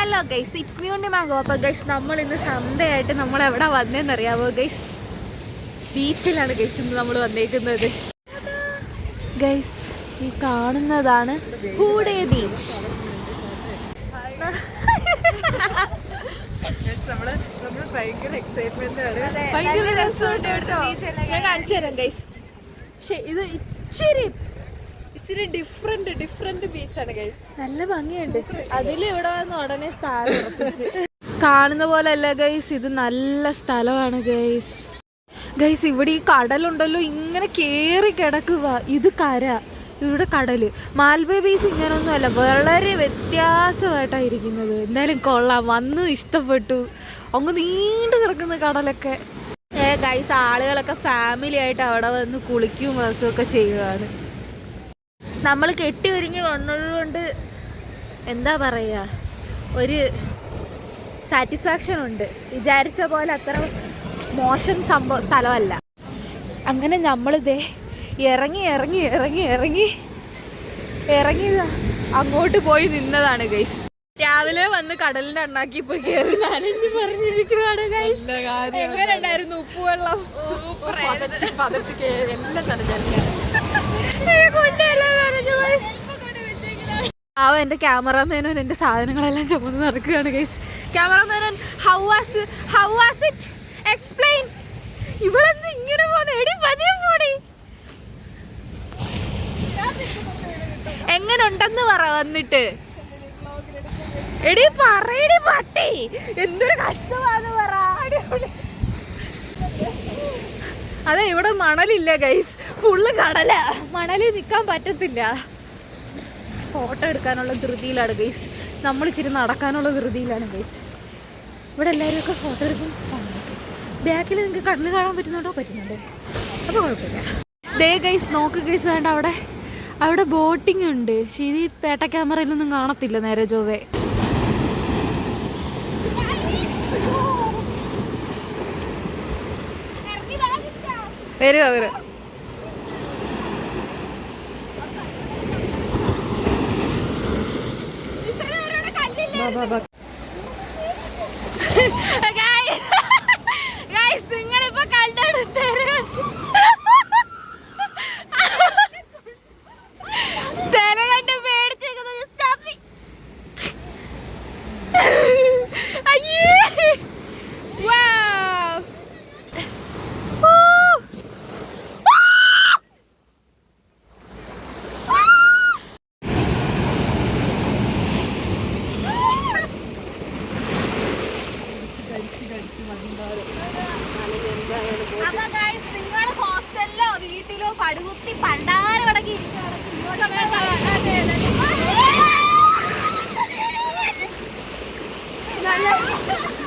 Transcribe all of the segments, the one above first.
Hello guys, it's me only mango. അപ്പോൾ guys നമ്മൾ ഇന്ന് സൺഡേ ആയിട്ട് നമ്മൾ എവിടെ വന്നതെന്ന് അറിയാമോ ഗൈസ്? ബീച്ചിലാണ് ഗൈസ് ഇന്ന് നമ്മൾ വന്നേക്കുന്നത്. ഗൈസ് ഈ കാണുന്നതാണ് ഹൂഡേ ബീച്ച്. ഞാൻ കാണിച്ചു തരാം ഗൈസ്. പക്ഷെ ഇത് ഇച്ചിരി ഡിഫറെന്റ് ബീച്ചാണ് ഗൈസ്. നല്ല ഭംഗിയുണ്ട്. അതിൽ ഇവിടെ വന്ന് ഉടനെ സ്ഥാനം ഉറപ്പിച്ച് കാണുന്ന പോലെ അല്ല ഗൈസ്, ഇത് നല്ല സ്ഥലമാണ് ഗൈസ്. ഗൈസ് ഇവിടെ ഈ കടലുണ്ടല്ലോ, ഇങ്ങനെ കേറി കിടക്കുക. ഇത് കര, ഇവിടെ കടല്. മാൽബേ ബീച്ച് ഇങ്ങനൊന്നും അല്ല, വളരെ വ്യത്യാസമായിട്ടായിരിക്കുന്നത്. എന്തായാലും കൊള്ളാം, വന്ന് ഇഷ്ടപ്പെട്ടു. അങ്ങ് നീണ്ടു കിടക്കുന്ന കടലൊക്കെ. ഗൈസ് ആളുകളൊക്കെ ഫാമിലി ആയിട്ട് അവിടെ വന്ന് കുളിക്കും ഒക്കെ ചെയ്യുകയാണ്. നമ്മൾ കെട്ടി ഒരുങ്ങി വന്നതുകൊണ്ട് എന്താ പറയുക, ഒരു സാറ്റിസ്ഫാക്ഷൻ ഉണ്ട്. വിചാരിച്ച പോലെ അത്ര മോശം സ്ഥലമല്ല. അങ്ങനെ നമ്മളിതേ ഇറങ്ങി അങ്ങോട്ട് പോയി നിന്നതാണ് ഗൈസ്. രാവിലെ വന്ന് കടലിന്റെ അണ്ണാക്കി പോയി കയറി നനഞ്ഞ് പറഞ്ഞിരിക്കുകയാണ് ഗൈസ്. എങ്ങനെ ഉണ്ടായിരുന്നു ഉപ്പുവെള്ളം? എന്റെ ക്യാമറാമാനോൻ എന്റെ സാധനങ്ങളെല്ലാം ചുമന്ന് നടക്കുകയാണ് ഗൈസ്. ക്യാമറാമാനോൻ, ഹൗ വാസ് ഇറ്റ്? എക്സ്പ്ലെയിൻ. ഇവളെന്ത് ഇങ്ങനെ പോന്നെ? എടി പതിയെ പോടി. എങ്ങനെ ഉണ്ടെന്ന് പറ വന്നിട്ട്. എടി പറയടി പട്ടി, എന്തൊരു കഷ്ടമാണെന്ന് പറ. അതെ, ഇവിടെ മണലില്ല ഗൈസ്, ഫുള്ള് കടല. മണലിൽ നിൽക്കാൻ പറ്റത്തില്ല. ഫോട്ടോ എടുക്കാനുള്ള ധൃതിയിലാണ് ഗൈസ്. നമ്മൾ ഇച്ചിരി നടക്കാനുള്ള ധൃതിയിലാണ് ഗൈസ്. ഇവിടെ എല്ലാവരും ഒക്കെ ഫോട്ടോ എടുക്കും. ബാക്കിൽ നിങ്ങൾക്ക് കണ്ണ് കാണാൻ പറ്റുന്നുണ്ടോ? പറ്റുന്നുണ്ടോ? അപ്പോൾ കുഴപ്പമില്ല. ദേ ഗൈസ് നോക്ക് ഗൈസ്, വേണ്ട അവിടെ ബോട്ടിംഗ് ഉണ്ട്. പക്ഷേ ഇത് പേട്ട ക്യാമറയിലൊന്നും കാണത്തില്ല നേരെ ജോവേ. വരും നിങ്ങളിപ്പോ കണ്ടെടുത്ത് തെരകണ്ട് പേടിച്ചേക്കുന്നത്. അയ്യേ നിങ്ങൾ ഹോസ്റ്റലിലോ വീട്ടിലോ പടുകുത്തി പണ്ടാരം അടക്കി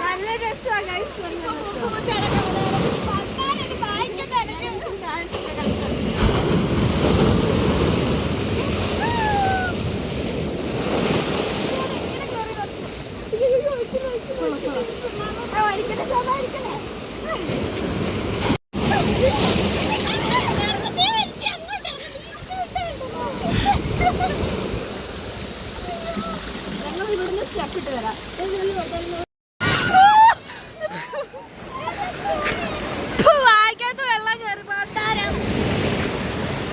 നല്ല രസമാണ്. ഞങ്ങൾ ഇവിടുന്ന് സ്റ്റെപ്പ് ഇട്ട് വരാം. വായിക്കാത്ത വെള്ളം കയറി പണ്ടാരം.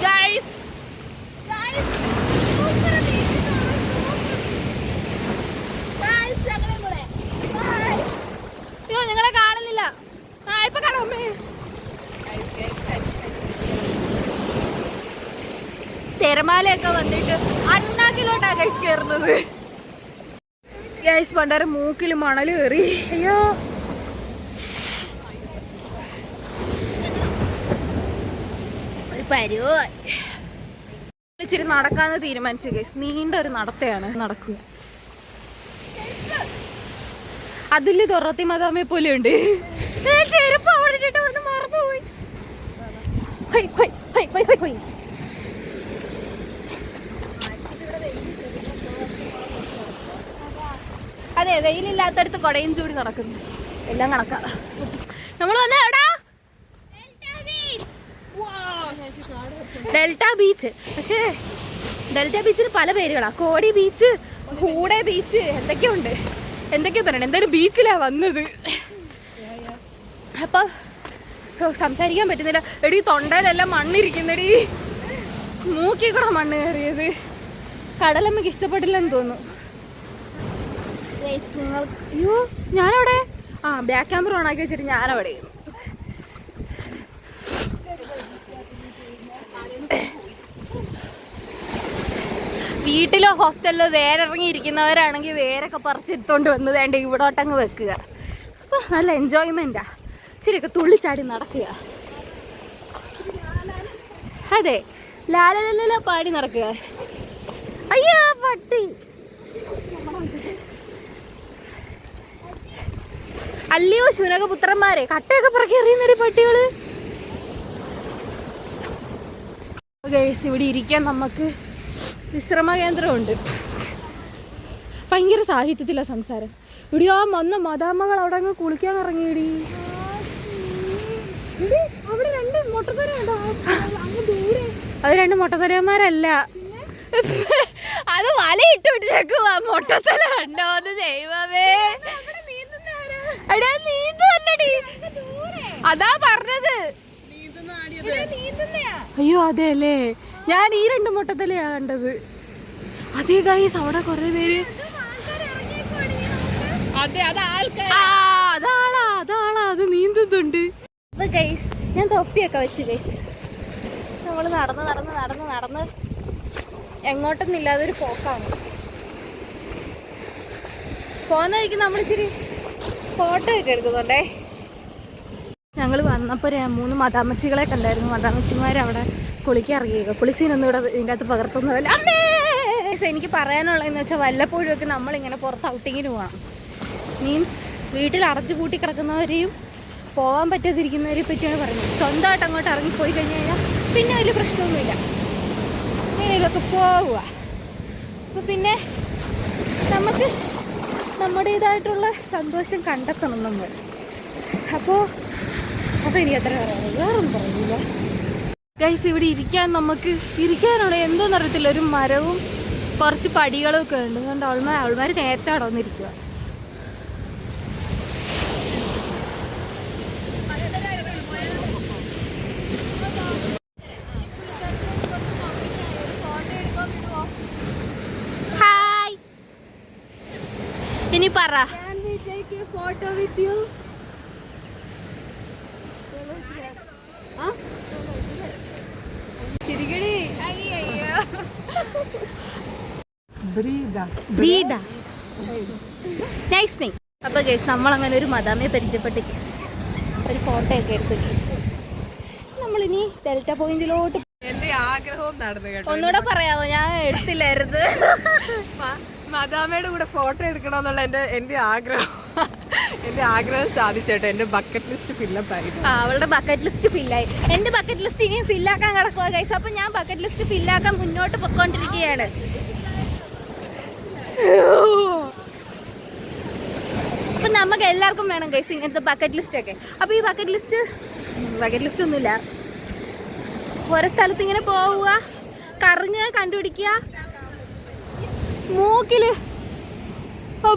ഗൈസ് നിങ്ങളെ കാണുന്നില്ല. ഇപ്പൊ കാണാമേ. തിരമാലയൊക്കെ വന്നിട്ട് അണ്ണാക്കിലോട്ടാ ഗൈസ് കയറുന്നത്. ഗൈസ് പണ്ടാരം മൂക്കിൽ മണൽ കയറി. അയ്യോ ഒരു പരുവോ. ഇച്ചിരി നടക്കാന്ന് തീരുമാനിച്ചു ഗൈസ്. നീണ്ട ഒരു നടത്തയാണ് നടക്കുക. അതിൽ തൊറത്തി മതാമെ പോലെ ഉണ്ട്. ചെരുപ്പ് അവിടെ വന്ന് മറന്നുപോയി. അതെ, വെയിലില്ലാത്തടത്ത് കൊടയും ചൂടി നടക്കുന്നു. എല്ലാം കണക്കാ. നമ്മൾ വന്ന എവിടാ? Delta beach. പക്ഷേ ഡെൽറ്റ ബീച്ചിന് പല പേരുകളാ. കോടി ബീച്ച്, ഹൂഡേ ബീച്ച്, എന്തൊക്കെയുണ്ട്. എന്തൊക്കെയാ പറയണേ, എന്തായാലും ബീച്ചിലാ വന്നത്. അപ്പൊ സംസാരിക്കാൻ പറ്റുന്നില്ല. എടി തൊണ്ടയിലെല്ലാം മണ്ണിരിക്കുന്നടി, മൂക്കി കൂടെ മണ്ണ് കയറിയത്. കടലമ്മക്ക് ഇഷ്ടപ്പെട്ടില്ലെന്ന് തോന്നുന്നു. നിങ്ങൾ അയ്യോ ഞാനവിടെ ബാക്ക് ക്യാമറ ഓണാക്കി വെച്ചിട്ട് ഞാനവിടെ വീട്ടിലോ ഹോസ്റ്റലിലോ വേറെ ഇറങ്ങിയിരിക്കുന്നവരാണെങ്കിൽ വേരൊക്കെ പറിച്ചെടുത്തോണ്ട് വന്ന് വേണ്ട ഇവിടോട്ടങ്ങ് വെക്കുക. അപ്പോൾ നല്ല എൻജോയ്മെൻറ്റാ. ഇച്ചിരിയൊക്കെ തുള്ളിച്ചാടി നടക്കുക. അതെ, ലാലല പാടി നടക്കുക. അയ്യോ പട്ടി, അല്ലയോ ശുനകപുത്രന്മാരെ, കട്ടയൊക്കെ പിറക്കി എറിയുന്നൊരു പട്ടികള്. ഇവിടെ ഇരിക്കാൻ നമുക്ക് വിശ്രമ കേന്ദ്രമുണ്ട്. ഭയങ്കര സാഹിത്യത്തിലാണ് സംസാരം. ഇവിടെയോ വന്ന മദാമ്മകൾ അവിടെ അങ്ങ് കുളിക്കാൻ ഇറങ്ങിയിടി. അവിടെ 2 മൊട്ടത്തലയുണ്ടോ? അത് 2 മൊട്ടത്തലയന്മാരല്ല, അത് വലയിട്ട് വിട്ടേക്കുവാ. മൊട്ടത്തല ഉണ്ടോ എന്ന് ദൈവമേ. അതാ പറഞ്ഞത്. അയ്യോ അതെ അല്ലേ, ഞാൻ ഈ 2 മൊട്ടത്തലയാ കണ്ടത്. അതേ ഗൈസ്, അവിടെ കുറെ പേര്. അതാളാ അത് നീന്തുന്നുണ്ട്. അപ്പൊ ഗൈസ് ഞാൻ തൊപ്പിയൊക്കെ വെച്ചു ഗൈസ്. നമ്മള് നടന്ന് എങ്ങോട്ടൊന്നില്ലാതൊരു പോക്കാണ്. പോകുന്ന വഴിക്ക് നമ്മളിച്ചിരി ഫോട്ടോ ഒക്കെ എടുക്കുന്നുണ്ടേ. ഞങ്ങൾ വന്നപ്പോൾ 3 മദാമ്മച്ചികളെ കണ്ടായിരുന്നു. മദാമ്മച്ചിമാരവിടെ കുളിക്കിറങ്ങിയേക്കുക. കുളിച്ചിനൊന്നും ഇവിടെ ഇതിൻ്റെ അകത്ത് പകർത്തുന്നതല്ല. അമ്മേ എനിക്ക് പറയാനുള്ളതെന്ന് വെച്ചാൽ വല്ലപ്പോഴും ഒക്കെ നമ്മളിങ്ങനെ പുറത്ത് ഔട്ടിങ്ങിന് പോകണം. മീൻസ് വീട്ടിൽ അടച്ചു പൂട്ടി കിടക്കുന്നവരെയും പോകാൻ പറ്റാതിരിക്കുന്നവരെ പറ്റിയാണ് പറയുന്നത്. സ്വന്തമായിട്ട് അങ്ങോട്ട് ഇറങ്ങിപ്പോയി കഴിഞ്ഞ് കഴിഞ്ഞാൽ പിന്നെ വലിയ പ്രശ്നമൊന്നുമില്ല, ഇങ്ങനെയൊക്കെ പോവുക. അപ്പോൾ പിന്നെ നമുക്ക് നമ്മുടേതായിട്ടുള്ള സന്തോഷം കണ്ടെത്തണം നമ്മൾ. അപ്പോൾ എനിക്ക് അത്ര പറയാനുള്ളൂ, വേറൊന്നും പറയുന്നില്ല ഗൈസ്. ഇവിടെ നമുക്ക് ഇരിക്കാനാണ് എന്തോന്ന് അറിയത്തില്ല, ഒരു മരവും കുറച്ച് പടികളും ഒക്കെ ഉണ്ട്. അതുകൊണ്ട് അവൾമാർ നേരത്തെ അവിടെ വന്നിരിക്കുക. ഹായ്, ഇനി പറ. Photo with you. അപ്പൊ ഗൈസ് നമ്മളങ്ങനെ ഒരു മദാമയെ പരിചയപ്പെട്ട് ഒരു ഫോട്ടോ ഒക്കെ എടുത്തു ഗൈസ്. നമ്മളിനി ഡെൽറ്റ പോയിന്റിലോട്ട്. എന്റെ ആഗ്രഹവും നടന്നു കേട്ടോ. ഒന്നുകൂടെ പറയാമോ? ഞാൻ എടുത്തില്ലായിരുന്നു. മദാമയുടെ കൂടെ ഫോട്ടോ എടുക്കണമെന്നുള്ള എന്റെ ആഗ്രഹം സാധിച്ചേട്ടോ. എന്റെ ബക്കറ്റ് ലിസ്റ്റ് ഫില്ലപ്പ് ആയി. അവളുടെ ബക്കറ്റ് ലിസ്റ്റ് ഫില്ലായി. എന്റെ ബക്കറ്റ് ലിസ്റ്റ് ഇനിയും ഫില്ലാക്കാൻ കിടക്കുക ഗൈസ്. അപ്പൊ ഞാൻ ബക്കറ്റ് ലിസ്റ്റ് ഫില്ലാക്കാൻ മുന്നോട്ട് പൊയ്ക്കൊണ്ടിരിക്കുകയാണ്. അപ്പൊ നമുക്ക് എല്ലാവർക്കും വേണം ഗൈസ് ഇങ്ങനത്തെ ബക്കറ്റ് ലിസ്റ്റ് ഒക്കെ. അപ്പൊ ഈ ബക്കറ്റ് ലിസ്റ്റ് ഒന്നുമില്ല. ഓരോ സ്ഥലത്ത് ഇങ്ങനെ പോവുക, കറങ്ങുക, കണ്ടുപിടിക്കുക.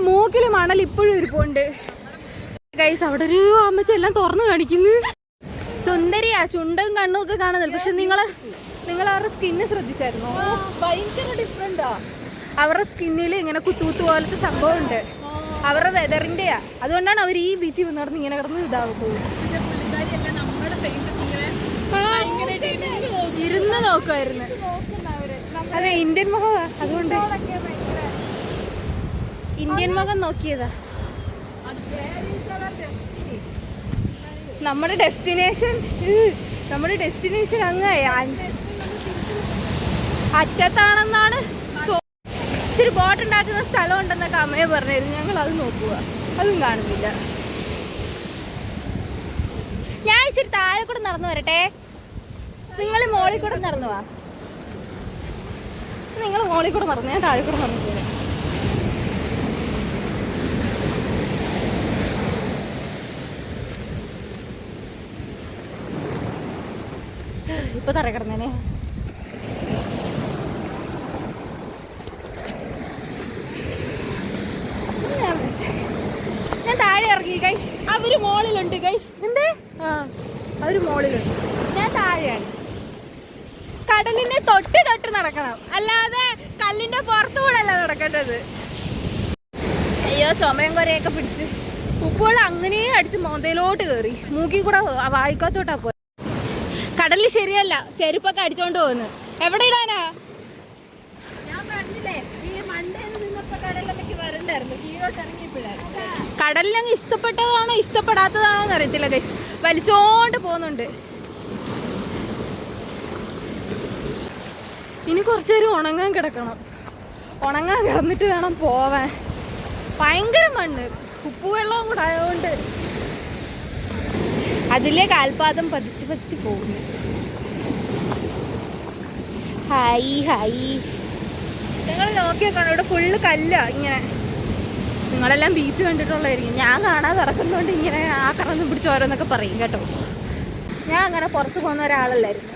മൂക്കില് മണൽ ഇപ്പോഴും ഇരിപ്പുണ്ട് ഗൈസ്. അവിടെ ഒരു അമ്മച്ച എല്ലാം തുറന്നു കാണിക്കുന്നു. സുന്ദരിയാ, ചുണ്ടും കണ്ണും ഒക്കെ കാണുന്നില്ല. പക്ഷെ നിങ്ങൾ അവരുടെ സ്കിന്ന് ശ്രദ്ധിച്ചായിരുന്നോ? ഭയങ്കര ഡിഫറെന്റാ. അവരുടെ സ്കിന്നിൽ ഇങ്ങനെ കുത്തുകുത്തു പോലത്തെ സംഭവം ഉണ്ട്. അവരുടെ വെതറിന്റെയാ. അതുകൊണ്ടാണ് അവർ ഈ ബീച്ചിൽ നടന്ന് ഇങ്ങനെ കിടന്ന് ഇതാവുന്നത്. ഇരുന്ന് നോക്കുമായിരുന്നു. അതെ, ഇന്ത്യൻ മുഖമാ. അതുകൊണ്ട് ഇന്ത്യൻ മുഖം നോക്കിയതാ. നമ്മുടെ ഡെസ്റ്റിനേഷൻ അങ്ങ് അറ്റത്താണെന്നാണ്. ഇച്ചിരി ബോട്ട് ഉണ്ടാക്കുന്ന സ്ഥലം ഉണ്ടെന്നൊക്കെ അമ്മയെ പറഞ്ഞായിരുന്നു. ഞങ്ങൾ അത് നോക്കുക, അതും കാണുന്നില്ല. ഞാൻ ഇച്ചിരി താഴെ കൂടെ നടന്നു വരട്ടെ. നിങ്ങൾ മോളിൽ കൂടെ നടന്നു വാ. നിങ്ങൾ മോളിൽ കൂടെ നടന്നു, ഞാൻ താഴെ കൂടെ നടന്നു പോരാ. ഇപ്പൊ തറ കിടന്നേനെ. താഴെ ഇറങ്ങി ഗൈസ്. അവര് മോളിലുണ്ട് ഗൈസ്. എന്തേ? ആ, അവര് മോളിലുണ്ട്, ഞാൻ താഴെയാണ്. കടലിനെ തൊട്ട് തൊട്ട് നടക്കണം, അല്ലാതെ കല്ലിന്റെ പുറത്തുകൂടെ അല്ല നടക്കേണ്ടത്. അയ്യോ, ചുമയും കൊരയൊക്കെ പിടിച്ച് ഉപ്പുവെള്ളം അങ്ങനെ അടിച്ച് മോന്തയിലോട്ട് കയറി, മൂക്കി കൂടെ വായിക്കാത്തോട്ടാ പോയി. കടലിൽ ശരിയല്ല ചെരുപ്പൊക്കെ അടിച്ചോണ്ട് പോകുന്നു. എവിടെ ഇടാനാ? കടലിലങ്ങ് ഇഷ്ടപ്പെട്ടതാണോ ഇഷ്ടപ്പെടാത്തതാണോ എന്ന് അറിയത്തില്ല ഗൈസ്. വലിച്ചോണ്ട് പോകുന്നുണ്ട്. ഇനി കുറച്ചേരം ഉണങ്ങാൻ കിടക്കണം. ഉണങ്ങാൻ കിടന്നിട്ട് വേണം പോവാൻ. ഭയങ്കര മണ്ണ്, ഉപ്പുവെള്ളവും കൂടെ ആയതുകൊണ്ട് അതിലെ കാൽപാദം പതിച്ച് പതിച്ച് പോകുന്നു. Hi hi. ഞങ്ങൾ നോക്കിയേക്കണം, ഇവിടെ ഫുള്ള് കല്ല. ഇങ്ങനെ നിങ്ങളെല്ലാം ബീച്ച് കണ്ടിട്ടുള്ളതായിരിക്കും, ഞാൻ കാണാതെ നടക്കുന്നതുകൊണ്ട് ഇങ്ങനെ ആ കറന്ന് പിടിച്ച് ഓരോന്നൊക്കെ പറയും കേട്ടോ. ഞാൻ അങ്ങനെ പുറത്ത് പോകുന്ന ഒരാളല്ലായിരുന്നു.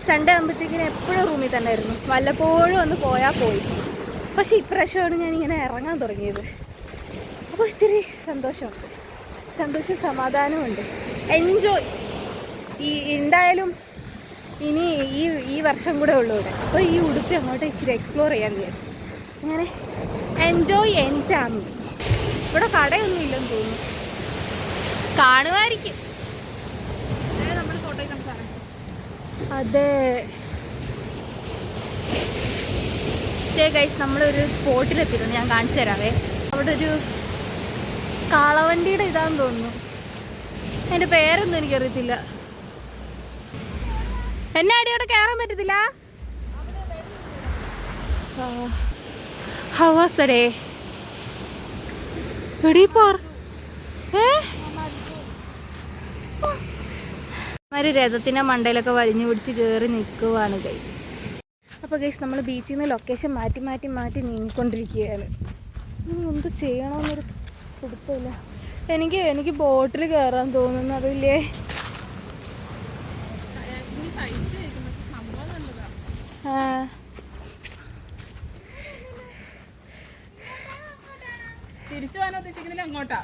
സൺഡേ ആകുമ്പോഴത്തേക്കിന് എപ്പോഴും റൂമിൽ തന്നെ ആയിരുന്നു. വല്ലപ്പോഴും ഒന്ന് പോയാൽ പോയി. പക്ഷെ ഇപ്രാവശ്യമാണ് ഞാനിങ്ങനെ ഇറങ്ങാൻ തുടങ്ങിയത്. അപ്പോൾ ഇച്ചിരി സന്തോഷമുണ്ട്, സന്തോഷം സമാധാനമുണ്ട്. എൻജോയ്. എന്തായാലും ഇനി ഈ വർഷം കൂടെ ഉള്ളൂ ഇവിടെ. അപ്പോൾ ഈ ഉടുപ്പി അങ്ങോട്ട് ഇച്ചിരി എക്സ്പ്ലോർ ചെയ്യാമെന്ന് വിചാരിച്ചു. അങ്ങനെ എൻജോയ് എൻജാമി. ഇവിടെ കടയൊന്നും ഇല്ലെന്ന് തോന്നുന്നു, കാണുമായിരിക്കും. നമ്മൾ ഫോട്ടോ കണ്ട അതെ. ഗൈസ്, നമ്മളൊരു സ്പോട്ടിലെത്തിയിട്ടുണ്ട്, ഞാൻ കാണിച്ചു തരാവേ. അവിടെ ഒരു കാളവണ്ടിയുടെ ഇതാന്ന് തോന്നുന്നു, അതിൻ്റെ പേരൊന്നും എനിക്കറിയത്തില്ല. എന്നെ അടി അവിടെ കയറാൻ പറ്റത്തില്ല. How was the day? രഥത്തിന്റെ മണ്ടയിലൊക്കെ വലിഞ്ഞു പിടിച്ച് കയറി നിൽക്കുവാണ് ഗൈസ്. അപ്പോൾ ഗൈസ്, നമ്മൾ ബീച്ചിൽ നിന്ന് ലൊക്കേഷൻ മാറ്റി മാറ്റി മാറ്റി നീങ്ങിക്കൊണ്ടിരിക്കുകയാണ്. ഇനി എന്ത് ചെയ്യണമെന്നൊരു പിടുത്തമില്ല. എനിക്ക് ബോട്ടിൽ കയറാൻ തോന്നുന്നു. അതില്ലേ, തിരിച്ചു പോകാൻ ഉദ്ദേശിക്കുന്നില്ല അങ്ങോട്ടാ.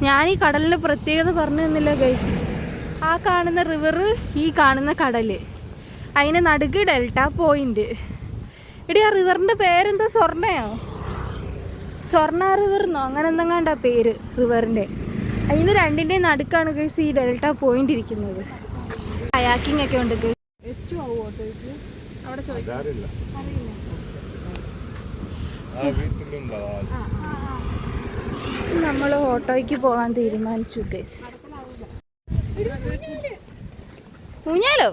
ഞാൻ ഈ കടലിൻ്റെ പ്രത്യേകത പറഞ്ഞു തന്നില്ല ഗൈസ്. ആ കാണുന്ന റിവറ്, ഈ കാണുന്ന കടല്, അതിന് നടുക്ക് ഡെൽറ്റ പോയിന്റ്. എടി, ആ റിവറിൻ്റെ പേരെന്തോ സ്വർണ്ണയോ, സ്വർണ്ണ റിവറിന്നോ അങ്ങനെ എന്തെങ്ങാണ്ടാ പേര് റിവറിൻ്റെ. അതിന് രണ്ടിൻ്റെയും നടുക്കാണ് ഗൈസ് ഈ ഡെൽറ്റ പോയിന്റ് ഇരിക്കുന്നത്. കയാക്കിംഗ് ഒക്കെ ഉണ്ട് ഗൈസ്. അവിടെ ചോദിക്കില്ല. നമ്മൾ ഓട്ടോയ്ക്ക് പോകാൻ തീരുമാനിച്ചു ഗൈസ്. ഊഞ്ഞാലോ?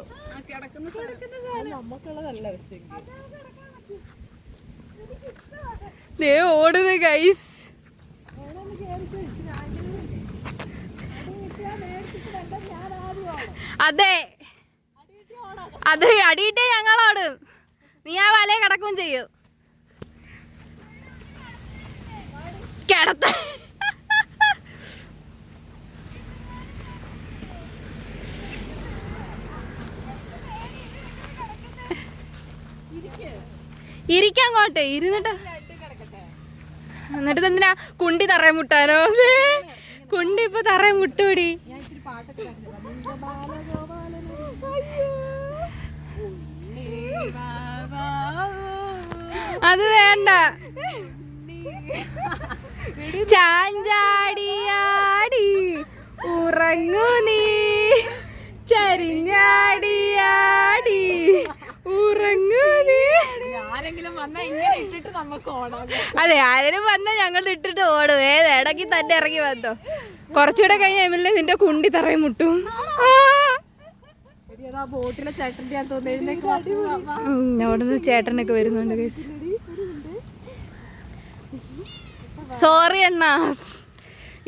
ദേ ഓടുന്നു ഗൈസ്. അതെ അതെ, അടിയിട്ടേ ഞങ്ങളോടും. നീ ആ വലയെ കിടക്കുകയും ചെയ്യും. കിടത്ത ഇരിക്കങ്ങോട്ട് ഇരുന്നിട്ട്. എന്നിട്ട് എന്തിനാ കുണ്ടി തറയെ മുട്ടാനോ? കുണ്ടി ഇപ്പൊ തറയെ മുട്ടുപിടി. അത് വേണ്ട. ചാഞ്ചാടിയാടി ഉറങ്ങു നീ, ചരിഞ്ഞാടിയാടി ഉറങ്ങു നീ. അതെ, ആരെങ്കിലും വന്നാൽ ഞങ്ങൾ ഇട്ടിട്ട് ഓടും. ഇടയ്ക്ക് തന്നെ ഇറങ്ങി വന്നോ. കുറച്ചുകൂടെ കഴിഞ്ഞ എമ്മിലെ നിന്റെ കുണ്ടി തറയും മുട്ടും. അവിടുന്ന് ചേട്ടനൊക്കെ വരുന്നുണ്ട്. സോറി അണ്ണ,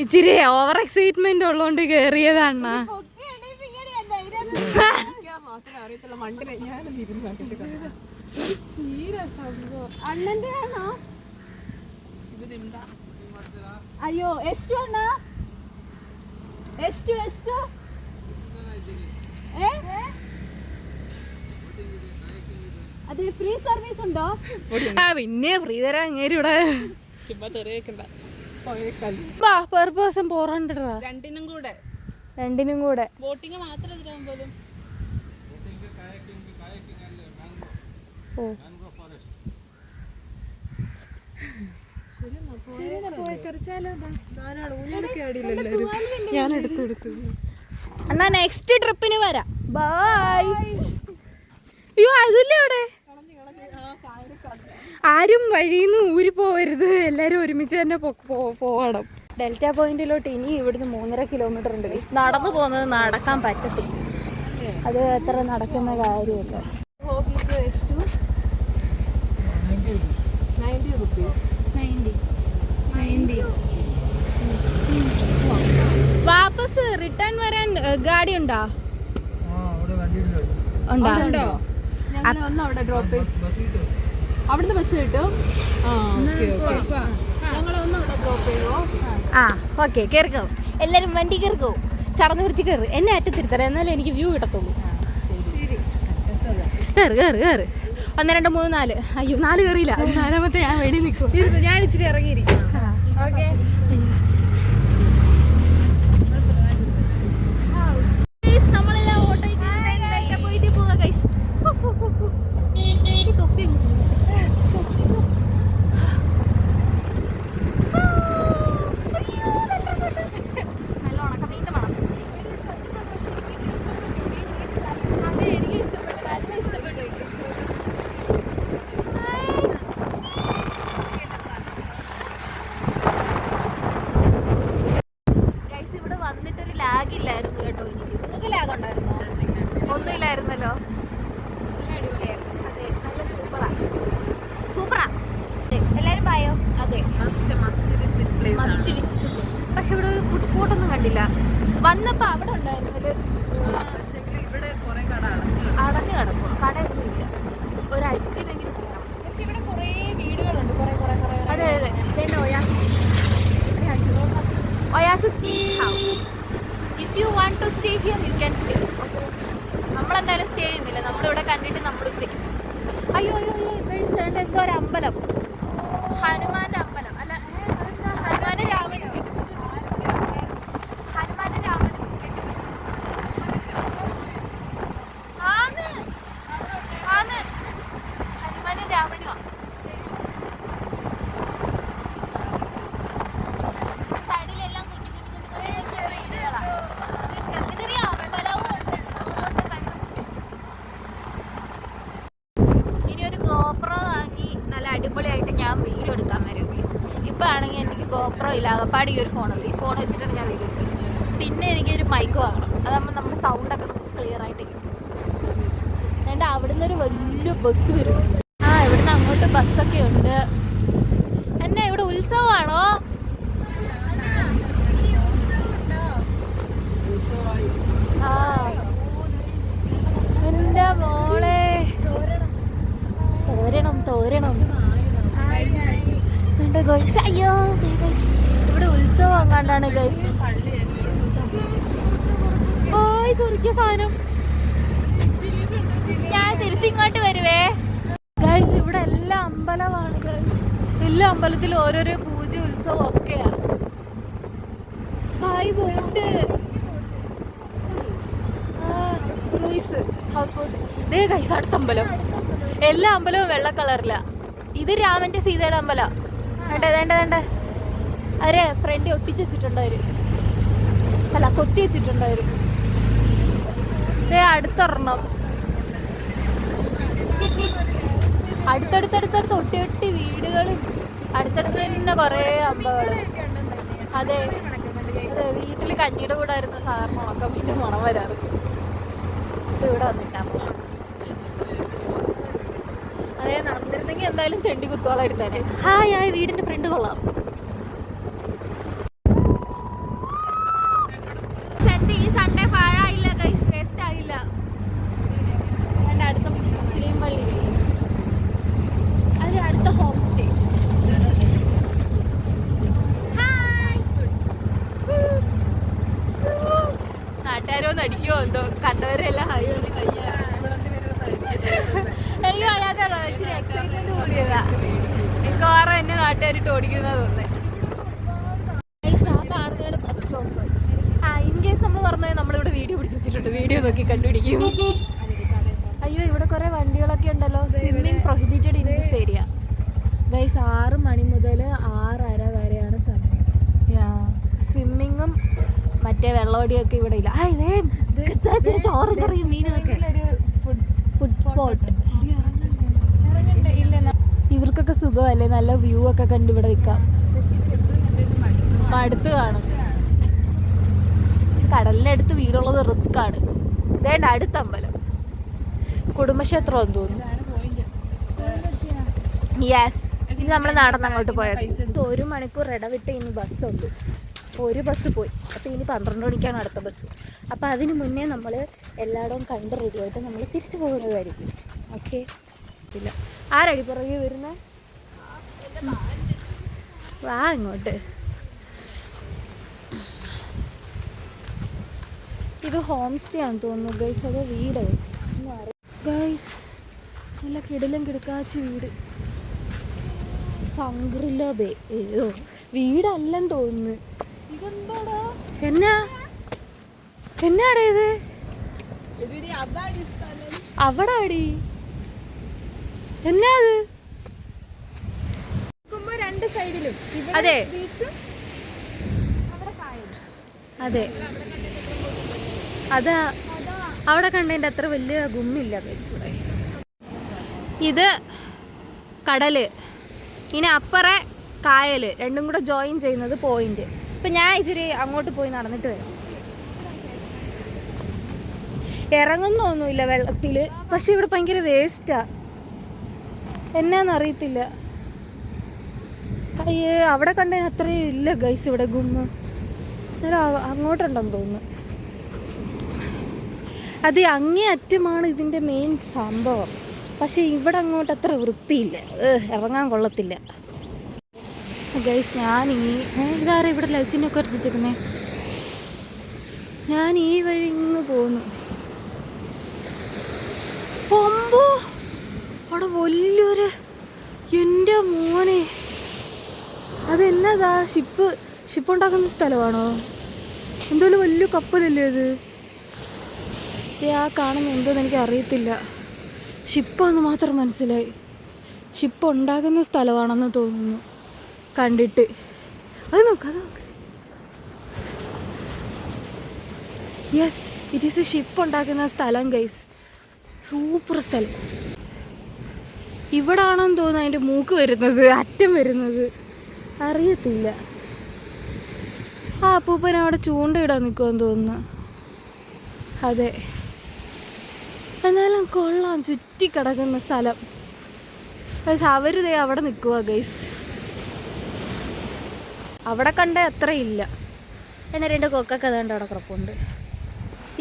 ഇച്ചിരി ഓവർ എക്സൈറ്റ്മെന്റ് ഉള്ളതുകൊണ്ട് കേറിയതണ്ണ. അയ്യോ, ಎಷ್ಟು ಅಣ್ಣ? ಎಷ್ಟು അതെ ഫ്രീ സർവീസ് ഉണ്ടോ? ആ പിന്നെ ഫ്രീ തരാൻ അങ്ങേരും ഇവിടെ ചുമ്മാ തെറിയേക്കണ്ട. വാ പെർ പേഴ്സൺ 400 രൂപ രണ്ടിനും കൂടെ ബോട്ടിങ് മാത്രം ഇതിലാവും പോലും. ഓ ഞാൻ എടുത്തു എന്നാ നെക്സ്റ്റ് ട്രിപ്പിന് വരാം. ബൈ. അയ്യോ അതില്ലേ അവിടെ ആരും വഴിന്ന് ഊരി പോവരുത്, എല്ലാരും ഒരുമിച്ച് തന്നെ പോകണം. ഡെൽറ്റ പോയിന്റിലോട്ട് ഇനി ഇവിടുന്ന് 3.5 കിലോമീറ്റർ ഉണ്ട്. നടന്നു പോകുന്നത് നടക്കാൻ പറ്റത്തില്ല, അത് അത്ര നടക്കുന്ന കാര്യമല്ല. വാപ്പസ് റിട്ടേൺ വരാൻ ഗാഡി ഉണ്ടോ? ഉണ്ടോ? അവിടെ ഡ്രോപ്പ് അവിടുന്ന് ബസ് കിട്ടും. ഞങ്ങളൊന്നും അവിടെ ഡ്രോപ്പ് ചെയ്യുമോ? ആ ഓക്കെ കയറിക്കോ, എല്ലാരും വണ്ടി കയറിക്കോ, ചടന്ന് പിടിച്ച് കയറി. എന്നെ അറ്റത്തിരുത്തറ എന്നാലേ എനിക്ക് വ്യൂ കിട്ടത്തുള്ളൂ. കയറ് കയറ് കയറ്. 1 2 3 4. അയ്യോ 4 കയറിയില്ല, 4ാമത്തെ ഞാൻ വെടി നിൽക്കും. ഞാൻ ഇച്ചിരി ഇറങ്ങിയിരിക്കും. ഓക്കെ നമ്മളെല്ലാം ഓട്ടോയിൽ പോയിട്ട് പോവാ ഗൈസ്. തൊപ്പി നല്ല ഉണക്കമീൻ്റെ മണം. അതെ എനിക്ക് ഇഷ്ടപ്പെട്ടു, നല്ല ഇഷ്ടപ്പെട്ടു. ഗൈസ് ഇവിടെ വന്നിട്ടൊരു ലാഗ് ഇല്ലായിരുന്നു കേട്ടോ. എനിക്ക് നിങ്ങൾക്ക് ലാഗ് ഉണ്ടായിരുന്നോ? ഒന്നും ഇല്ലായിരുന്നല്ലോ. അതെ നല്ല സൂപ്പറാ സൂപ്പറാ. എല്ലാരും പായോ? അതെ മസ്റ്റ് വിസിറ്റ് പ്ലേസ്. പക്ഷെ ഇവിടെ ഒരു ഫുഡ് സ്പോട്ട് ഒന്നും കണ്ടില്ല. വന്നപ്പോ അവിടെ ഉണ്ടായിരുന്നല്ലോ ഇവിടെ കുറെ കട അടഞ്ഞു കിടക്കും, കടയൊന്നും ഇല്ല. ഒരു ഐസ്ക്രീം എങ്കിലും തിന്നണം. പക്ഷെ ഇവിടെ കുറെ വീടുകളുണ്ട്, കുറെ കുറെ കുറെ. അതെ അതെ Oasis beach house. If you want to stay here you can stay. Okay നമ്മളെന്തായാലും സ്റ്റേ ചെയ്യുന്നില്ല, നമ്മളിവിടെ കണ്ടിട്ട് നമ്മൾ ഉച്ചയ്ക്ക്. അയ്യോ അയ്യോ അയ്യോ ഗൈസ് എന്തോ ഒരു അമ്പലം, ഹനുമാന്റെ അമ്പലം അല്ല, ഹനുമാനും രാമനും. ഹനുമാനും രാമനും ആന്ന് ആന്ന് ഹനുമാനും രാമനുമാ. സൈഡിലെല്ലാം കുഞ്ഞു കുഞ്ഞു കുഞ്ഞു കുഞ്ഞു കുഞ്ഞു വീടുകളാ. ചെറിയ ചെറിയ അമ്പലവും ഉണ്ട്. ഇനി ഒരു ഗോപ്രോ വാങ്ങി നല്ല അടിപൊളിയായിട്ട് ഞാൻ വീഡിയോ എടുക്കാൻ വരും പ്ലീസ്. ഇപ്പം ആണെങ്കിൽ എനിക്ക് ഗോപ്രോ ഇല്ല, അകപ്പാടി ഈ ഒരു ഫോണുള്ളൂ. ഈ ഫോൺ വെച്ചിട്ടാണ് ഞാൻ വീഡിയോ എടുക്കുന്നത്. പിന്നെ എനിക്കൊരു മൈക്ക് വാങ്ങണം, അതാകുമ്പോൾ നമ്മുടെ സൗണ്ടൊക്കെ നമുക്ക് ക്ലിയർ ആയിട്ട് കിട്ടും. എന്നിട്ട് അവിടുന്ന് ഒരു വലിയ ബസ് വരും. ആ ഇവിടുന്ന് അങ്ങോട്ട് ബസ്സൊക്കെ ഉണ്ട്. എന്നെ ഇവിടെ ഉത്സവമാണോ? ആ എൻ്റെ മോളെ തോരണം തോരണം. ഗൈസ് അയ്യോ ഗൈസ് ഇവിടെ ഉത്സവം അങ്ങാണ്ടാണ് ഗൈസ്. ഓയ് കുറിക്ക സാധനം. ഞാൻ തിരിച്ചിങ്ങോട്ട് വരുവേ ഗൈസ്. ഇവിടെ എല്ലാ അമ്പലമാണ് ഗൈസ്, എല്ലാ അമ്പലത്തിലും ഓരോരോ പൂജ ഉത്സവം ഒക്കെയാ. Hi boat, cruise house boat. ദേ ഗൈസ് അടുത്ത അമ്പലം. എല്ലാ അമ്പലവും വെള്ള കളറില. ഇത് രാമന്റെ സീതയുടെ അമ്പലം. വേണ്ട വേണ്ട വേണ്ട അവരെ ഫ്രണ്ട് ഒട്ടിച്ച് വെച്ചിട്ടുണ്ട് അവര്, അല്ല കൊത്തി വെച്ചിട്ടുണ്ട് അവര്. അടുത്തൊരെണ്ണം, അടുത്തടുത്തടുത്തടുത്ത് ഒട്ടി ഒട്ടി വീടുകൾ, അടുത്തടുത്ത് തന്നെ കുറേ അമ്പകള്. അതെ അതെ വീട്ടിൽ കഞ്ഞിയുടെ കൂടെ ആയിരുന്നു സാധാരണ ഉണക്കമീൻ്റെ മണം വരാറ്. ഇവിടെ വന്നിട്ടാ അതെ നടന്നിരുന്നെങ്കിൽ എന്തായാലും തെണ്ടി കുത്തോളം എടുത്തേനെ. ഹായ് ആയ വീടിന്റെ ഫ്രണ്ട് കൊള്ളാം. എന്റെ ഈ സൺഡേ പാഴായില്ല ഗൈസ്, വേസ്റ്റ് ആയില്ല. എന്റെ അടുത്ത മുസ്ലിം പള്ളി ഗൈസ്, അത് അടുത്ത ഹോം സ്റ്റേ. നാട്ടുകാരൊന്നും അടിക്കുമോ എന്തോ, കണ്ടവരെല്ലാം ഹായ് എനിക്ക് വയ്യാത്തല്ലോ ഇച്ചിരി എക്സൈറ്റ്മെന്റ് കൂടിയതാ. മിക്കവാറും എന്നെ നാട്ടുകാരിട്ട് ഓടിക്കുന്നത് തോന്നുന്നത്. കാണുന്നതാണ് ബസ് സ്റ്റോപ്പ്. ഇൻ കേസ് നമ്മൾ പറഞ്ഞത് നമ്മളിവിടെ വീഡിയോ പിടിച്ച് വെച്ചിട്ടുണ്ട്. വീഡിയോ നോക്കി കണ്ടുപിടിക്കും. അയ്യോ ഇവിടെ കുറെ വണ്ടികളൊക്കെ ഉണ്ടല്ലോ. Swimming prohibited in this area guys. 6 മണി മുതൽ 6:30 വരെയാണ് സമയം. സ്വിമ്മിങ്ങും മറ്റേ വെള്ളമടിയൊക്കെ ഇവിടെ ഇല്ല. ചോറും കറിയും മീനൊക്കെ ഫുഡ് സ്പോട്ട്. ഇവർക്കൊക്കെ സുഖമല്ലേ, നല്ല വ്യൂ ഒക്കെ കണ്ട് ഇവിടെ നിൽക്കാം. അടുത്ത് കാണും. പക്ഷെ കടലിനടുത്ത് വീടുള്ളത് റിസ്ക് ആണ്. ഇതേണ്ട അടുത്ത അമ്പലം കുടുംബക്ഷേത്രം എന്ന് തോന്നുന്നു. യെസ്, ഇനി നമ്മൾ നടന്നങ്ങോട്ട് പോയത്. 1 മണിക്കൂർ ഇടവിട്ട് ഇനി ബസ്സുണ്ട്. ഒരു ബസ് പോയി. അപ്പോൾ ഇനി 12 മണിക്കാണ് അടുത്ത ബസ്. അപ്പോൾ അതിന് മുന്നേ നമ്മൾ എല്ലായിടവും കണ്ട് റെഡിയായിട്ട് നമ്മൾ തിരിച്ചു പോകുന്നതായിരിക്കും. ഓക്കെ, ഇല്ല ആരടി പുറകെ വരുന്നത്? വാ ഇങ്ങോട്ട്. ഇത് ഹോം സ്റ്റേ ആണെന്ന് തോന്നുന്നു ഗൈസ്. അതോ വീട് ഗൈസ്? നല്ല കിടിലം കിടക്കാച്ചി വീട്. ഫംഗ്രില ബേ. ഏതോ വീടല്ലെന്ന് തോന്നുന്നു. ഇതെന്താടാ? എന്നാടാ ഇത്? അവിടെ അടി എന്നാ അത്? രണ്ട് സൈഡിലും അതെ ബീച്ചും അതെ അതാ അവിടെ കണ്ടതിൻ്റെ അത്ര വലിയ ഗുമ്മില്ല. ഇത് കടല്, ഇനി അപ്പറെ കായൽ, രണ്ടും കൂടെ ജോയിൻ ചെയ്യുന്നത് പോയിന്റ്. ഇപ്പം ഞാൻ ഇച്ചിരി അങ്ങോട്ട് പോയി നടന്നിട്ട് വരാം. ഇറങ്ങുന്നൊന്നുമില്ല വെള്ളത്തിൽ, പക്ഷെ ഇവിടെ ഭയങ്കര വേസ്റ്റാ. എന്നാന്നറിയത്തില്ല. അയ്യേ, അവിടെ കണ്ടതിന് അത്രയും ഇല്ല ഗൈസ് ഇവിടെ ഗുമ്മ്. അങ്ങോട്ടുണ്ടെന്ന് തോന്നുന്നു. അത് അങ്ങേ അറ്റമാണ് ഇതിൻ്റെ മെയിൻ സംഭവം. പക്ഷെ ഇവിടെ അങ്ങോട്ട് അത്ര വൃത്തിയില്ല, ഇറങ്ങാൻ കൊള്ളത്തില്ല ഗൈസ്. ഇതാരാ ഇവിടെ ലൈറ്റിനൊക്കെ വരച്ചിരിക്കുന്നേ? ഞാൻ ഈ വഴി ഇങ്ങ് പോന്നു. അമ്പോ, അവിടെ വലിയൊരു, എൻ്റെ മോനെ, അതെന്നതാ? ഷിപ്പ് ഉണ്ടാക്കുന്ന സ്ഥലമാണോ? എന്തോലും വലിയ കപ്പലല്ലേ അത്? ആ കാണുന്ന എന്തോന്ന് എനിക്ക് അറിയത്തില്ല. ഷിപ്പാന്ന് മാത്രം മനസ്സിലായി. ഷിപ്പ് ഉണ്ടാക്കുന്ന സ്ഥലമാണെന്ന് തോന്നുന്നു കണ്ടിട്ട്. അത് നോക്ക്. Yes, it is A ship ഉണ്ടാക്കുന്ന സ്ഥലം ഗൈസ്. സൂപ്പർ സ്ഥലം. ഇവിടെ ആണെന്ന് തോന്നുന്നു അതിൻ്റെ മൂക്ക് വരുന്നത്, അറ്റം വരുന്നത് അറിയത്തില്ല. ആ അപ്പൂപ്പൻ അവിടെ ചൂണ്ടയിടാൻ നിൽക്കുമെന്ന് തോന്നുന്നു. അതെ, എന്നാലും കൊള്ളാം ചുറ്റിക്കിടക്കുന്ന സ്ഥലം. അവർ അവിടെ നിൽക്കുക ഗൈസ്. അവിടെ കണ്ട അത്ര ഇല്ല. എന്നാൽ 2 കൊക്കൊക്കെ അതുകൊണ്ട് അവിടെ കിടപ്പുണ്ട്.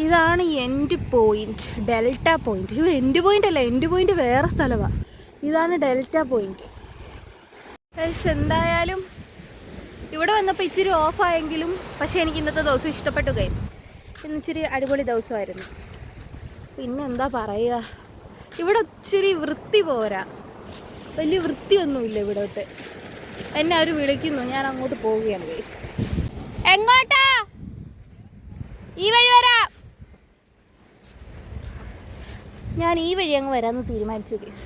ഇതാണ് end point, delta point. End point അല്ല, എൻഡ് പോയിന്റ് വേറെ സ്ഥലമാണ്. ഇതാണ് ഡെൽറ്റ പോയിന്റ് ഗൈസ്. എന്തായാലും ഇവിടെ വന്നപ്പോൾ ഇച്ചിരി ഓഫായെങ്കിലും പക്ഷേ എനിക്ക് ഇന്നത്തെ ദിവസം ഇഷ്ടപ്പെട്ടു ഗൈസ്. ഇന്ന് ഇച്ചിരി അടിപൊളി ദിവസമായിരുന്നു. പിന്നെ എന്താ പറയുക, ഇവിടെ ഇച്ചിരി വൃത്തി പോരാ, വലിയ വൃത്തിയൊന്നുമില്ല ഇവിടോട്ട്. എന്നെ അവർ വിളിക്കുന്നു, ഞാൻ അങ്ങോട്ട് പോവുകയാണ് ഗൈസ്. എങ്ങോട്ടാ? ഈ വഴി വരാം. ഞാൻ ഈ വഴി അങ്ങ് വരാമെന്ന് തീരുമാനിച്ചു ഗൈസ്.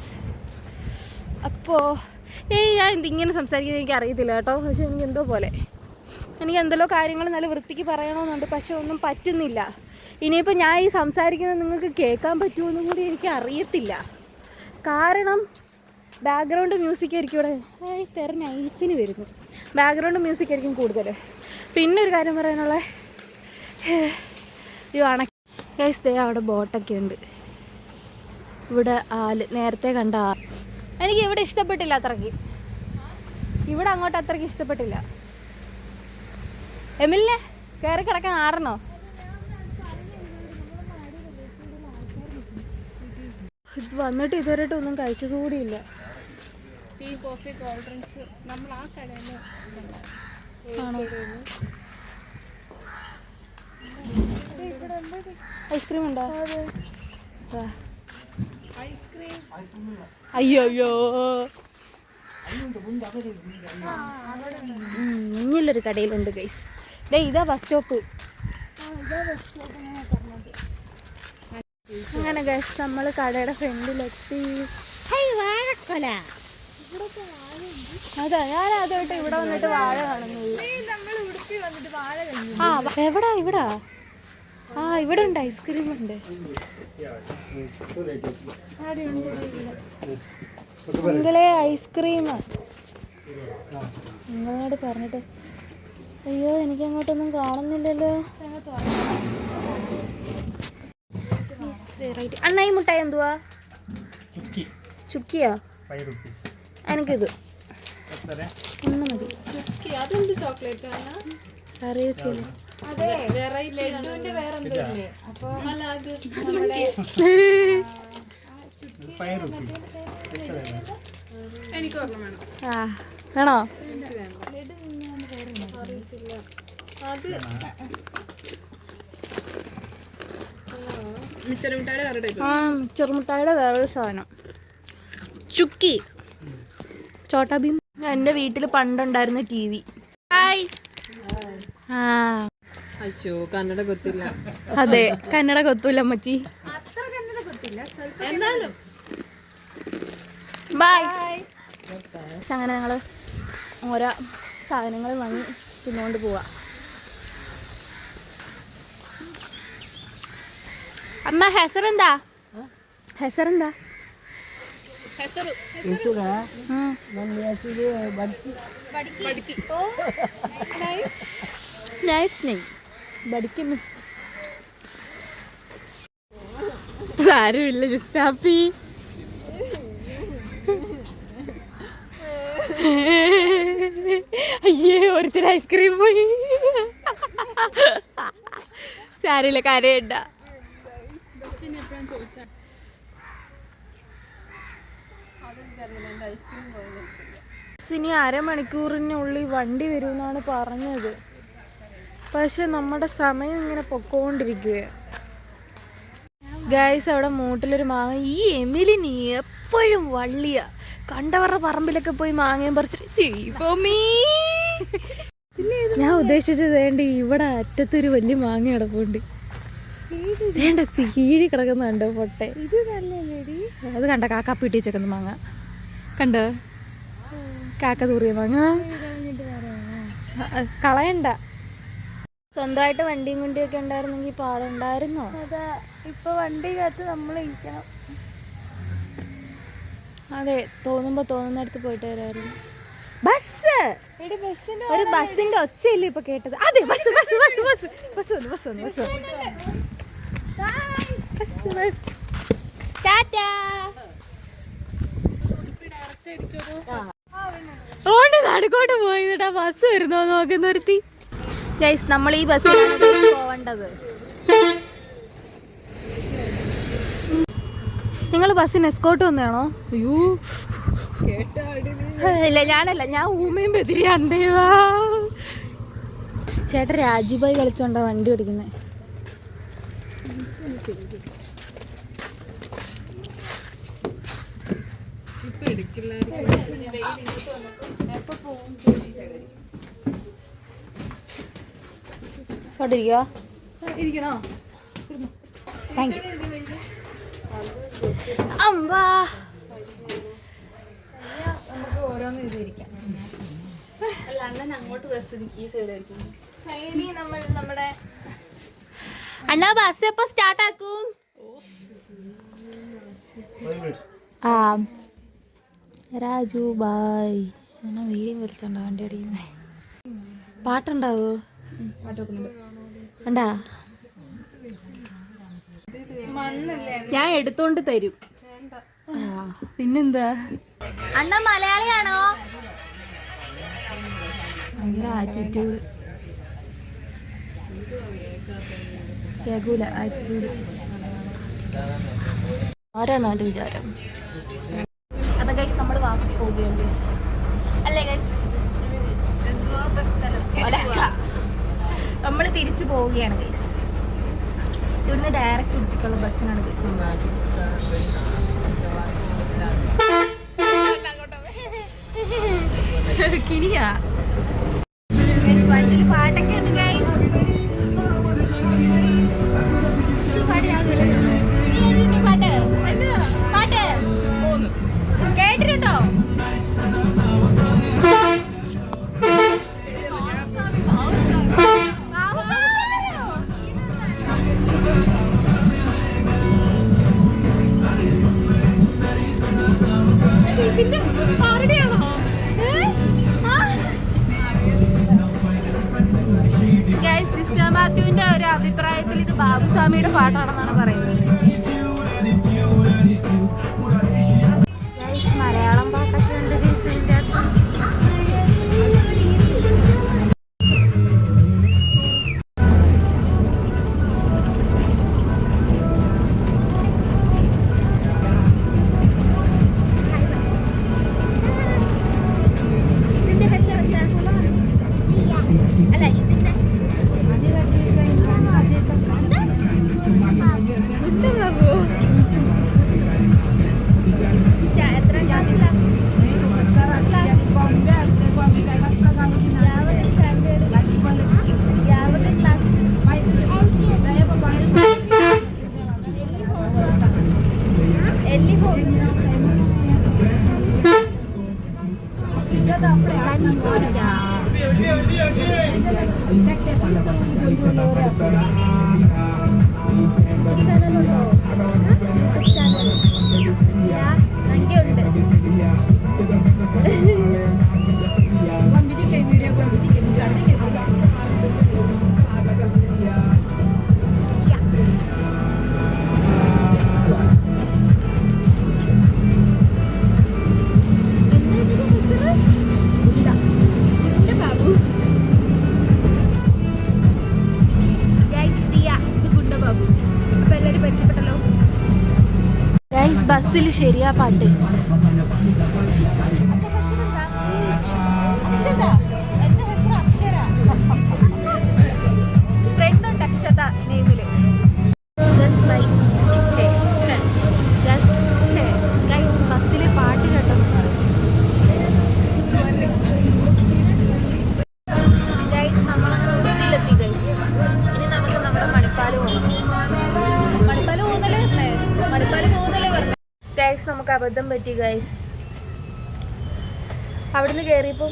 അപ്പോൾ ഞാൻ ഇങ്ങനെ സംസാരിക്കുന്നത് എനിക്ക് അറിയത്തില്ല കേട്ടോ. പക്ഷെ എനിക്ക് എന്തോ പോലെ, എനിക്ക് എന്തെല്ലോ കാര്യങ്ങൾ നല്ല വൃത്തിക്ക് പറയണമെന്നുണ്ട്, പക്ഷെ ഒന്നും പറ്റുന്നില്ല. ഇനിയിപ്പോൾ ഞാൻ ഈ സംസാരിക്കുന്നത് നിങ്ങൾക്ക് കേൾക്കാൻ പറ്റുമെന്നും കൂടി എനിക്ക് അറിയത്തില്ല. കാരണം ബാക്ക്ഗ്രൗണ്ട് മ്യൂസിക് ആയിരിക്കും ഇവിടെ. തെരഞ്ഞ ഐസിന് വരുന്നു. ബാക്ക്ഗ്രൗണ്ട് മ്യൂസിക് ആയിരിക്കും കൂടുതൽ. പിന്നെ ഒരു കാര്യം പറയാനുള്ള, ഗൈസ് ദേ അവിടെ ബോട്ടൊക്കെ ഉണ്ട്. ഇവിടെ നേരത്തെ കണ്ട എനിക്ക് ഇവിടെ ഇഷ്ടപ്പെട്ടില്ല അത്രയ്ക്ക്. ഇവിടെ അങ്ങോട്ട് അത്രയ്ക്ക് ഇഷ്ടപ്പെട്ടില്ല. എമിലിനെ കയറി കിടക്കാൻ ആടണോ? ഇത് വന്നിട്ട് ഇതുവരെയായിട്ട് ഒന്നും കഴിച്ചതുകൂടിയില്ല. ടീ, കോഫി, കോൾഡ് ഡ്രിങ്ക്സ് നമ്മൾ ആ കടയിൽ ആണോ? ഐസ്ക്രീം ഉണ്ടോ? അയ്യോ അയ്യോ മുന്നിലൊരു കടയിലുണ്ട് ഗൈസ്. ദേ ഇതാ ബസ് സ്റ്റോപ്പ്. അങ്ങനെ ഗൈസ് നമ്മൾ കടയുടെ ഫ്രണ്ടിലെത്തി. അതാ ഞാൻ അതോട്ട് ഇവിടെ വന്നിട്ട് വാഴ കാണുന്നത്. ആ എവിടാ ഇവിടാ? ആ ഇവിടെ ഉണ്ട്, ഐസ്ക്രീം ഉണ്ട്. നിങ്ങളെ ഐസ്ക്രീം നിങ്ങളോട് പറഞ്ഞിട്ട്. അയ്യോ എനിക്ക് അങ്ങോട്ടൊന്നും കാണുന്നില്ലല്ലോ. അണ്ണാ ഈ മുട്ടായി എന്തുവാ? ചുക്കിയാ? എനിക്കിത് ഒന്ന് മതി. അതെന്ത് ചോക്ലേറ്റ് ആണ്? അറിയത്തില്ല. അതെ ലഡുവിന്റെ വേറെ എന്തോ ഇല്ലേ? അപ്പൊ അല്ല അത് എനിക്ക് ഓർമ്മ വേണം. ആ വേണോ? അത് മിച്ചറുമിട്ടാടെ വേറെ ടൈപ്പ്. ആ ചെറുമുട്ടായുടെ വേറൊരു സാധനം ചുക്കി. ചോട്ടാ ഭീം. എൻ്റെ വീട്ടിൽ പണ്ടുണ്ടായിരുന്ന TV. ഹായ്. ആ അയ്യോ കന്നഡ കൊത്തില്ല. അതെ കന്നഡ കൊത്തൂല അമ്മച്ചി. എന്നാലും ബൈ. അങ്ങനെ ഞങ്ങൾ ഓരോ സാധനങ്ങൾ വാങ്ങി തിന്നുകൊണ്ട് പോവാ. അമ്മ ഹെസറെന്താ? ഹെസറെന്താ? Nice name. പഠിക്കുന്നു സാരമില്ല, ജസ്റ്റ് ഹാപ്പി. അയ്യേ ഒരുത്തിന് ഐസ്ക്രീം പോയി. സാരമില്ല, കരയണ്ട. ഇനി അരമണിക്കൂറിനുള്ളിൽ വണ്ടി വരുമെന്നാണ് പറഞ്ഞത്. പക്ഷെ നമ്മുടെ സമയം ഇങ്ങനെ പൊക്കോണ്ടിരിക്കുകയാണ് ഗൈസ്. അവിടെ മൂട്ടിലൊരു മാങ്ങ. ഈ എമിലിനി എപ്പോഴും വള്ളിയാ. കണ്ടവരുടെ പറമ്പിലൊക്കെ പോയി മാങ്ങയും പറിച്ചിട്ട് ഞാൻ ഉദ്ദേശിച്ചത് വേണ്ട ഇവിടെ അറ്റത്തൊരു വലിയ മാങ്ങ കിടപ്പുണ്ട്. വേണ്ട തീഴി കിടക്കുന്ന കണ്ടോ പൊട്ടെ. അത് കണ്ട കാക്ക പീട്ടി വെച്ചേക്കുന്ന മാങ്ങ കണ്ടോ? കാക്ക തൂറിയ മാങ്ങ. കളയണ്ട. സ്വന്തമായിട്ട് വണ്ടിയും കുണ്ടിയൊക്കെ ഉണ്ടായിരുന്നെങ്കിൽ പാടുണ്ടായിരുന്നോ? അതാ ഇപ്പൊ വണ്ടിക്കകത്ത് നമ്മൾ ഇരിക്കണം. അതെ തോന്നുമ്പോ തോന്നുന്നിടത്ത് പോയിട്ട് വരായിരുന്നു. ബസ് ഒരു ബസ്സിന്റെ ഒച്ചയില്ലേ ഇപ്പൊ കേട്ടത്? അതെ bus bus bus bus bus bus bus bus bus. Tata. Road നടുക്കോട്ട് പോയിട്ടാ ബസ് വരുന്നോ നോക്കുന്ന ഒരുത്തി. ഗൈസ് നമ്മൾ ഈ ബസ്സിലാണ് പോവേണ്ടത്. നിങ്ങൾ ബസ്സിന് എസ്കോട്ട് വന്നാണോ? അയ്യോ ഇല്ല ഞാനല്ല, ഞാൻ ഊമയും ബദിരിയാ. എന്തേവാ ചേട്ടൻ രാജുഭായി കളിച്ചോണ്ടാ വണ്ടി ഓടിക്കുന്നത്. ഇരിക്കണോ? Thank you. അമ്പാ നമുക്ക് ഓരോന്നും ഇതിരിക്കാം. അല്ല അണ്ണൻ അങ്ങോട്ട് ബസ് ഈ സൈഡായിരിക്കും. ഫൈനലി നമ്മൾ നമ്മുടെ അണ്ണാ ബസ് എപ്പോ സ്റ്റാർട്ട് ആക്കും? ആ രാജു ബായ്. എന്നാ വീഡിയോ വലിച്ചോണ്ടോ വണ്ടി അടിക്കുന്നേ? പാട്ടുണ്ടാവോ? ഉണ്ടാ? ഞാൻ എടുത്തോണ്ട് തരും. പിന്നെന്താ? അണ്ണ മലയാളിയാണോ? ആറ്റിറ്റ്യൂഡ് കേൾക്കൂല. ആറ്റിറ്റ്യൂഡ് ആരാന്നാൻ്റെ വിചാരം. അപ്പൊ ഗൈസ് നമ്മൾ വാപ്പസ് പോവുകയാണ് ഗൈസ്. അല്ലേ ഗൈസ്? നമ്മൾ തിരിച്ചു പോവുകയാണ് ഗൈസ്. ഇവിടുന്ന് ഡയറക്റ്റ് ഉടുപ്പിക്കുള്ള ബസ്സിനാണ് ഗൈസ് നമ്മൾ. പണിയാ. വണ്ടിയിൽ പാട്ടൊക്കെ ഉണ്ട് ഗൈസ്. പാട്ട് പാട്ട് കേട്ടിട്ടുണ്ടോ? മാത്യുവിന്റെ ഒരു അഭിപ്രായത്തിൽ ഇത് ബാബുസ്വാമിയുടെ പാട്ടാണെന്നാണ് പറയുന്നത്. മലയാളം പാട്ടൊക്കെ ഉണ്ട് ഇതിന്റെ അകത്ത്. ബസ്സിൽ ശരിയാ പാട്ട്. ഫ്രണ്ട് അക്ഷത നെയിമില് ബസ്സിലെ പാട്ട് കേട്ടോ. ഗൈസ് നമ്മളങ്ങനെ ഉടുപ്പിയിലെത്തി ഗൈസ്. ഇനി നമുക്ക് നമ്മുടെ മണിപ്പാല് പോകണം. മണിപ്പാല് പോകുന്നല്ലേ പറഞ്ഞേ. ഗൈസ് നമുക്ക് അബദ്ധം പറ്റി ഗൈസ്. അവിടുന്ന് കയറിയപ്പം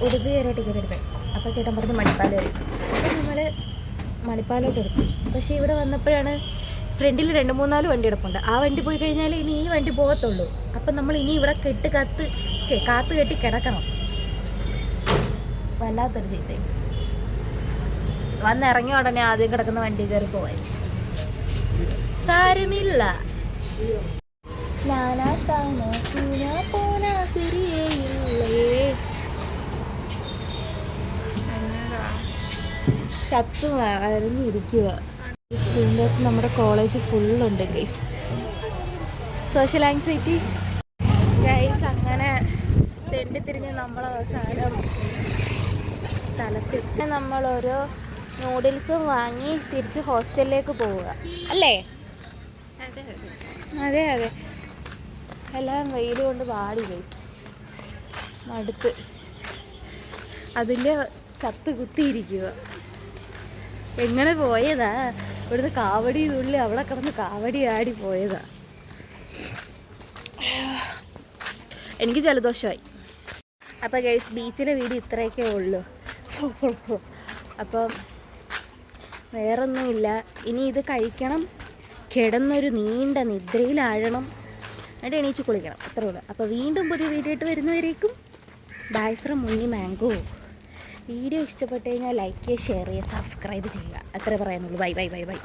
ഉടുപ്പി കയറിയ ടിക്കറ്റ് എടുത്തത്. അപ്പോൾ ചേട്ടൻ പറഞ്ഞ് മണിപ്പാൽ കയറി. അപ്പം നമ്മൾ മണിപ്പാലോട്ട് എടുത്തു. പക്ഷേ ഇവിടെ വന്നപ്പോഴാണ് ഫ്രണ്ടിൽ 2-3-4 വണ്ടി എടുപ്പുണ്ട്. ആ വണ്ടി പോയി കഴിഞ്ഞാൽ ഇനി ഈ വണ്ടി പോകത്തുള്ളൂ. അപ്പം നമ്മൾ ഇനി ഇവിടെ കാത്ത് കെട്ടി കിടക്കണം. വല്ലാത്തൊരു ചീത്ത. വന്നിറങ്ങിയ ഉടനെ ആദ്യം കിടക്കുന്ന വണ്ടി കയറി പോവാൻ സാരമില്ല. ചത്തു അറിഞ്ഞിരിക്കുക. ഇതിൻ്റെ അകത്ത് നമ്മുടെ കോളേജ് ഫുള്ളുണ്ട് ഗൈസ്. Social anxiety guys. അങ്ങനെ തെണ്ടിത്തിരിഞ്ഞ് നമ്മൾ അവസാനം സ്ഥലത്തെത്തി. നമ്മൾ ഓരോ നൂഡിൽസും വാങ്ങി തിരിച്ച് ഹോസ്റ്റലിലേക്ക് പോവുക അല്ലേ? അതെ അതെ. എല്ലാം വെയിൽ കൊണ്ട് പാടി ഗൈസ്. മടുത്ത് അതിൻ്റെ ചത്ത് കുത്തിയിരിക്കുക. എങ്ങനെ പോയതാ? ഇവിടുന്ന് കാവടി തുള്ളി അവിടെ കിടന്ന് കാവടി ആടി പോയതാ. എനിക്ക് ജലദോഷമായി. അപ്പോൾ ഗൈസ് ബീച്ചിലെ വീഡിയോ ഇത്രയൊക്കെ ഉള്ളൂ. അപ്പം വേറൊന്നുമില്ല. ഇനി ഇത് കഴിക്കണം, കിടന്നൊരു നീണ്ട നിദ്രയിലാഴണം, എന്നിട്ട് എണീച്ച് കുളിക്കണം. അത്രേ ഉള്ളൂ. അപ്പോൾ വീണ്ടും പുതിയ വീഡിയോ ആയിട്ട് വരുന്നവരേക്കും bye from Unni mango. Video ഇഷ്ടപ്പെട്ട് കഴിഞ്ഞാൽ ലൈക്ക് ചെയ്യുക, ഷെയർ ചെയ്യുക, സബ്സ്ക്രൈബ് ചെയ്യുക. അത്രേ പറയാനുള്ളൂ. Bye bye bye bye.